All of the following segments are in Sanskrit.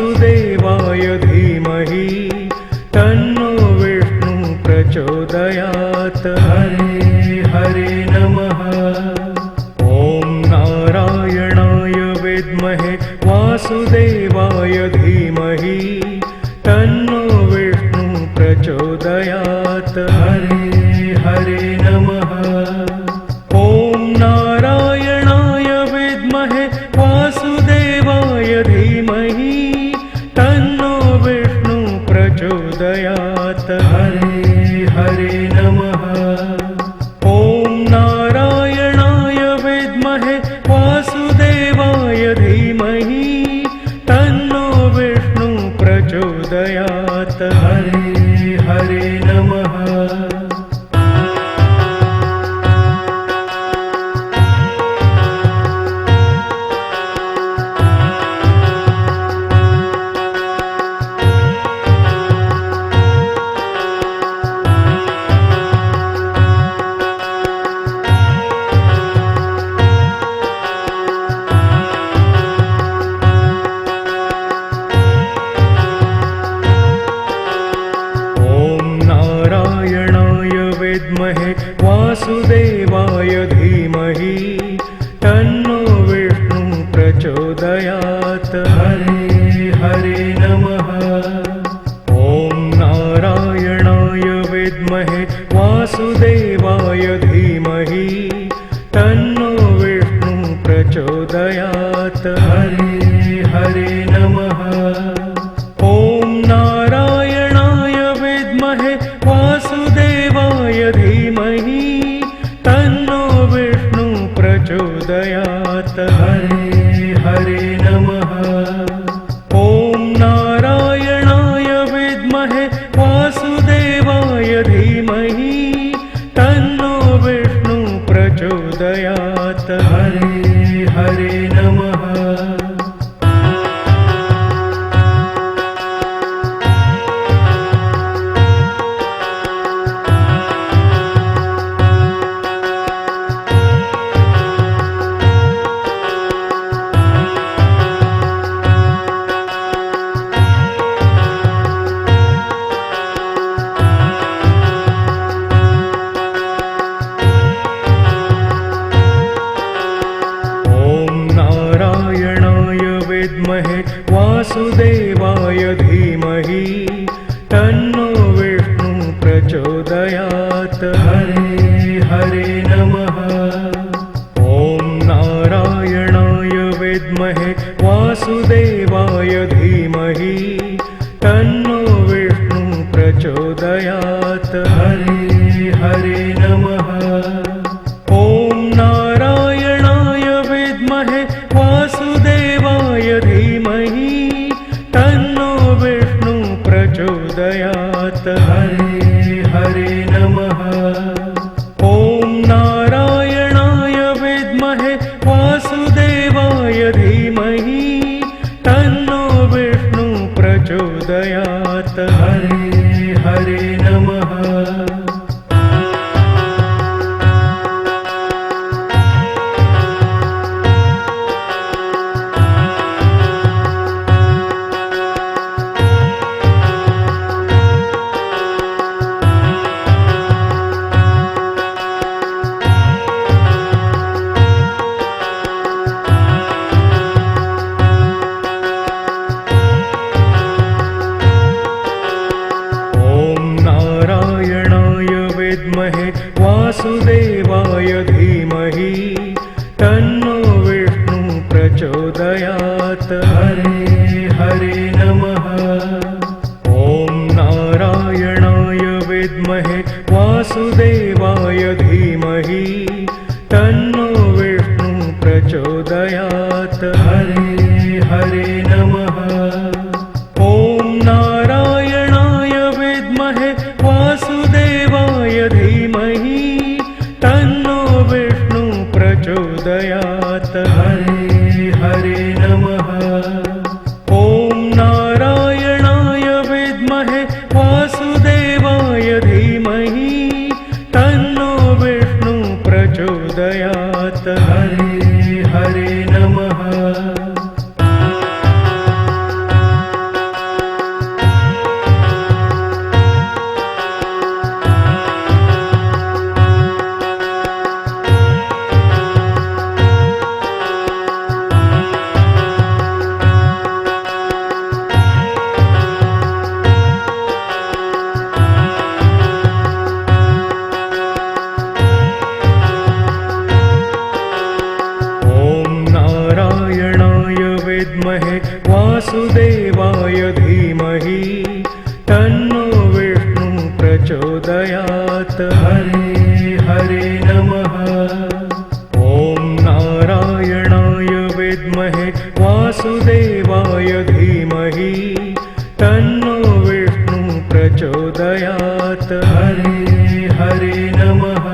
वासुदेवाय धीमहि तन्नो विष्णु प्रचोदयात्। हरे हरे नमः। ॐ नारायणाय विद्महे वासुदेवाय धीमहि तन्नो विष्णु प्रचोदयात्। हरे हरे नमः। ॐ नारायणाय विद्महे वासुदेवाय धीमहि तन्नो विष्णु प्रचोदयात्। हरे हरे नमः। ॐ नारायणाय विद्महे वासुदेवाय धीमहि तन्नो विष्णु प्रचोदयात्। हरे हरे नमः। विद्महे वासुदेवाय धीमहि तन्नो विष्णु प्रचोदयात्। हरे हरे नमः। ॐ नारायणाय विद्महे वासुदेवाय धीमहि तन्नो विष्णु प्रचोदयात्। हरे हरे नमः। ॐ नारायणाय विद्महे वासुदेवाय धीमहि तन्नो विष्णु प्रचोदयात्। हरे हरे नमः। ॐ नारायणाय विद्महे वासुदेवाय धीमहि तन्नो विष्णु प्रचोदयात्। हरे हरे नमः। विद्महे वासुदेवाय धीमहि तन्नो विष्णु प्रचोदयात्। हरे हरे नमः। ॐ नारायणाय विद्महे वासुदेवाय धीमहि तन्नो विष्णु प्रचोदयात्। हरे हरे नमः। ॐ नारायणाय विद्महे वासुदेवाय धीमहि तन्नो विष्णु प्रचोदयात्। हरे हरे नमः। ॐ नारायणाय विद्महे वासुदेवाय धीमहि तन्नो विष्णु प्रचोदयात्। हरे हरे नमः। विद्महे वासुदेवाय धीमहि तन्नो विष्णु प्रचोदयात्। हरे हरे नमः। ॐ नारायणाय विद्महे वासुदेवाय धीमहि तन्नो विष्णु प्रचोदयात्। हरे हरे नमः। ॐ नारायणाय विद्महे वासुदेवाय धीमहि तन्नो विष्णु प्रचोदयात्। हरे हरे नमः। ॐ नारायणाय विद्महे वासुदेवाय धीमहि तन्नो विष्णु प्रचोदयात्। हरे हरे नमः। वासुदेवाय धीमहि तन्नो विष्णु प्रचोदयात्। हरे हरे नमः। ॐ नारायणाय विद्महे वासुदेवाय धीमहि तन्नो विष्णु प्रचोदयात्। हरे हरे नमः।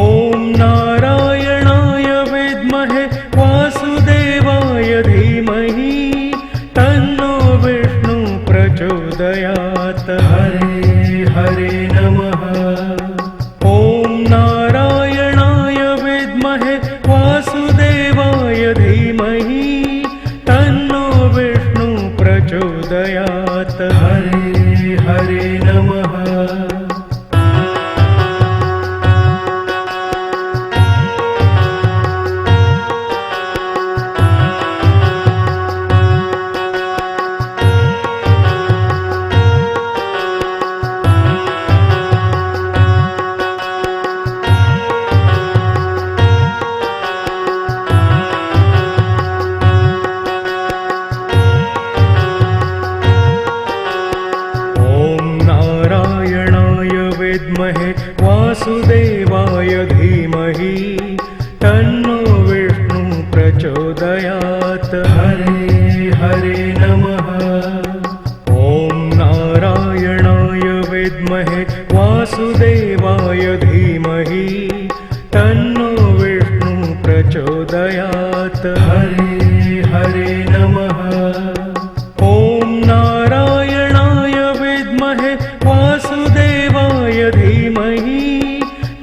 ॐ नारायणाय विद्महे वासुदेवाय धीमहि तन्नो विष्णु प्रचोदयात्। हरे हरे नमः। ॐ नारायणाय विद्महे वासुदेवाय धीमहि तन्नो विष्णु प्रचोदयात्। हरे हरे नमः। विद्महे वासुदेवाय धीमहि तन्नो विष्णु प्रचोदयात्। हरे हरे नमः। ॐ नारायणाय विद्महे वासुदेवाय धीमहि तन्नो विष्णु प्रचोदयात्। हरे हरे नमः। ॐ नारायणाय विद्महे वासुदेवाय धीमहि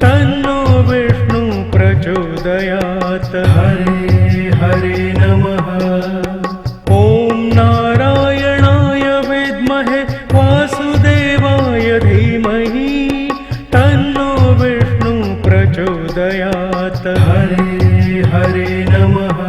तन्नो विष्णु प्रचोदयात्। हरे हरे नमः। ॐ नारायणाय विद्महे वासुदेवाय धीमहि तन्नो विष्णु प्रचोदयात्। हरे हरे नमः।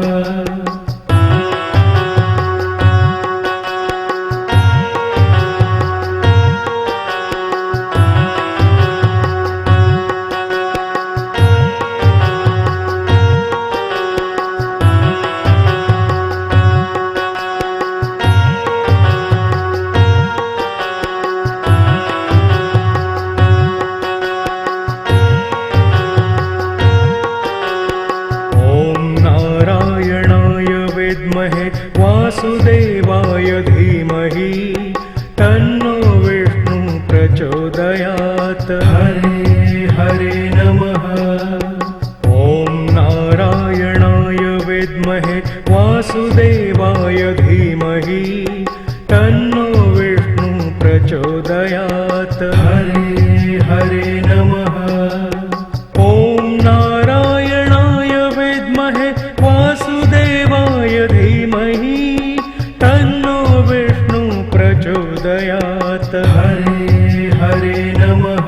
विद्महे वासुदेवाय धीमहि तन्नो विष्णु प्रचोदयात्। हरे हरे नमः। ॐ नारायणाय विद्महे वासुदेवाय धीमहि तन्नो विष्णु प्रचोदयात्। हरे हरे नमः। ॐ नारायणाय विद्महे वासुदेवाय धीमहि तन्नो विष्णु प्रचोदयात्। हरे हरे नमः।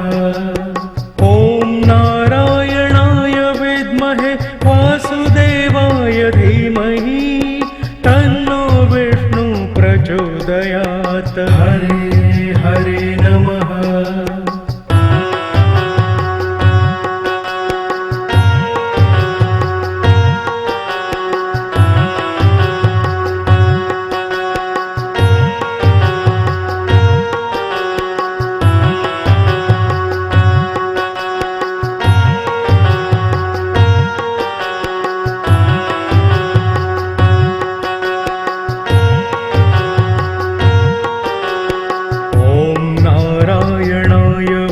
ॐ नारायणाय विद्महे वासुदेवाय धीमहि तन्नो विष्णु प्रचोदयात्। हरे हरे नमः।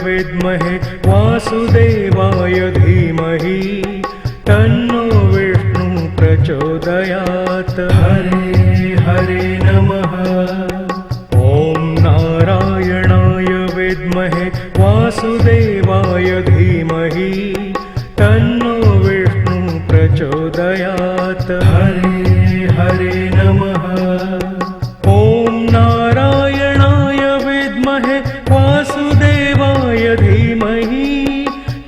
विद्महे वासुदेवाय धीमहि तन्नो विष्णु प्रचोदयात्। हरे हरे नमः। ॐ नारायणाय विद्महे वासुदेवाय धीमहि तन्नो विष्णु प्रचोदयात्। हरे हरे नमः। ॐ नारायणाय विद्महे वासुदेवाय धीमहि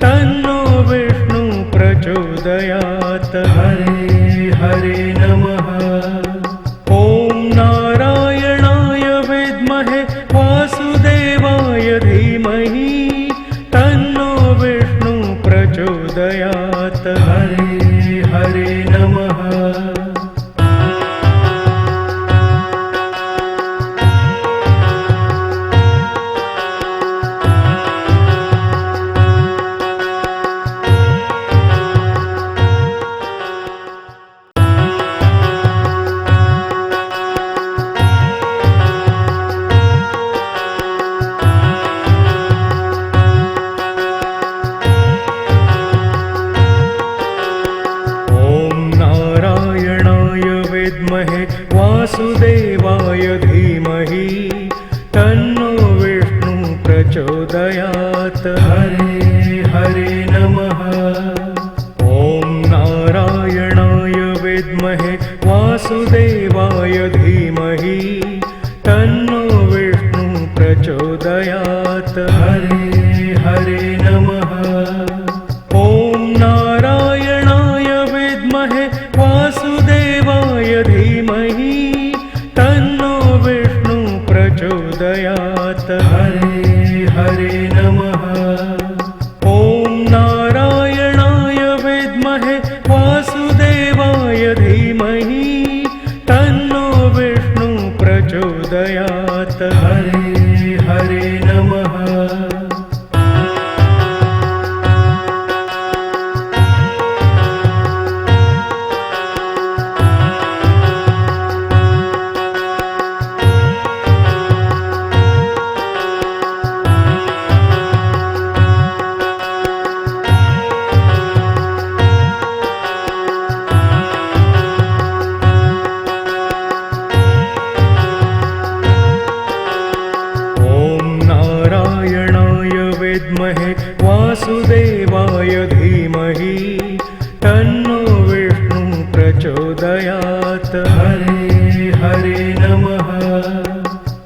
तन्नो विष्णु प्रचोदयात्। हरे हरे नमः। ॐ नारायणाय विद्महे वासुदेवाय धीमहि तन्नो विष्णु प्रचोदयात्। हरे हरे नमः। विद्महे वासुदेवाय धीमहि तन्नो विष्णु प्रचोदयात् हरे हरे नमः। ॐ नारायणाय विद्महे वासुदेवाय धीमहि तन्नो विष्णु प्रचोदयात् हरे हरे नमः। ॐ नारायणाय विद्महे वासुदेवाय धीमहि तन्नो विष्णु प्रचोदयात् हरे हरे नमः। ॐ नारायणाय विद्महे वासुदेवाय धीमहि तन्नो विष्णु प्रचोदयात् हरे हरे नमः। विद्महे वासुदेवाय धीमहि तन्नो विष्णु प्रचोदयात् हरे हरे नमः।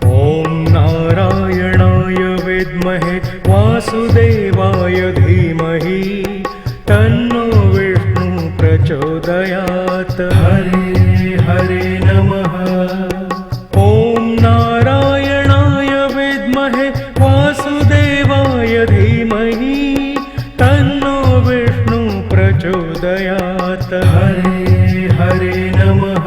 ॐ नारायणाय विद्महे वासुदेवाय धीमहि तन्नो विष्णु प्रचोदयात् हरे हरे नमः। ॐ नारायणाय विद्महे वासुदेवाय धीमहि तन्नो विष्णु प्रचोदयात् हरे हरे नमः।